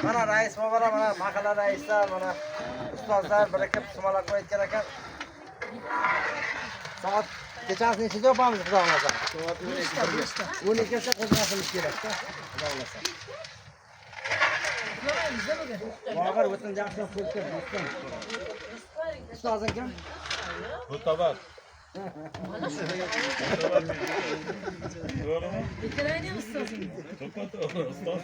Mana rais bobora mana mahalla raislar mana ustozlar birikib sumalak qo'yayotgan ekan. Soat kechasi nechida yopamiz xudo xolasa? Soat 12gacha qo'zg'ashimiz kerak-da. Xudo xolasa. Bobur o'tin yaxshi qo'yib ustozing kim? Bu tabar. Ukraina ustozing. Ustoz.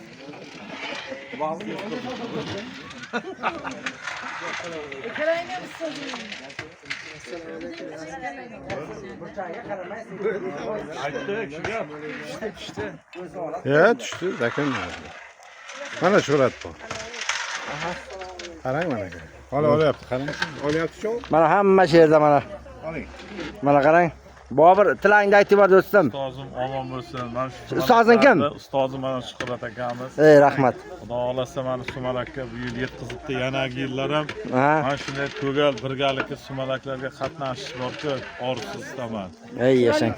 Ukraina ustozing. Burchaga qaramaysiz. Aytdi, tushgan. Ya tushdi, zakon. Mana surat bu. Qarang mana. Olyapti, qarang. Olyapti-ku. Mana hamma yerda mana. Oling. Mana qarang. Bobur tilangni aytib bor do'stim. Ustozim omon bo'lsin. Mana shu Ustozing kim? Ustozim mana Shuhrat akamiz. Rahmat. Xudo xolasa mana sumalakka bu yil yetkazibdi. Yanagi yillar ham Ha. mana shunday to'gal birgalikda sumalaklarga qatnashish borku, orsiz istaman. Ey yashang.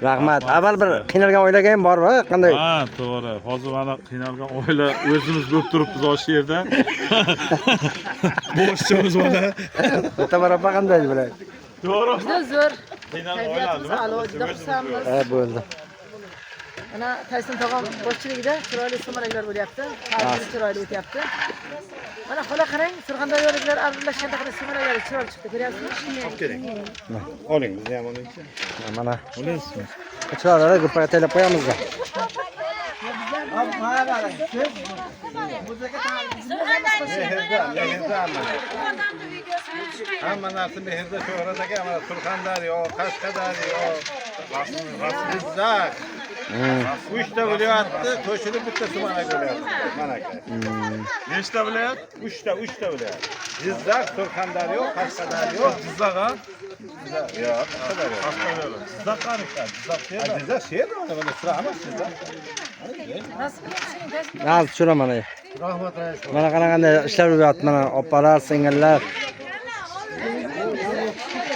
Rahmat. Avval bir qiynalgan o'ylagan bormi? Qanday? Ha, to'g'ri. Hozir mana qiynalgan oila o'zimiz bo'lib turibmiz o'sha yerda. Boshimiz mana. Tabarabba qanday bo'ladi? To'g'ri. Juda zo'r. Qiynalgan Tabiatimiz a'lo, juda xursandmiz. Bo'ldi. Mana Tayson tog'am boshchiligida chiroyli sumalaklar bo'lyapti. Ta'til chiroyli o'tyapti. Mana xola qarang, surxondaryoliklar aralashganda qanday sumalaklar chiroyli chiqdi, ko'ryapsizmi? Olib keling. Oling, bizni ham olingchi. Mana. Chiroyli gupaga taylab qo'yamizda. Hamma narsa mehrda Shuhrat aka, mana Surxondaryo, Qashqadaryo, Jizzax. 3 ta viloyatni qo'shilib bitta sumalak bo'lyapti. Mana aka. Nechta viloyat? 3 ta viloyat. Jizzax, Surxondaryo, Qashqadaryo. Jizzax ha? Yo'q, Qashqadaryo. Qashqadaryo. Jizzax qancha? Jizzax yerda. Jizzax yerda mana siramiz Jizzax. Hozir tushunaman mana. Rahmat rais. Mana qanday ishlar bo'lyapti mana opalar, singillar.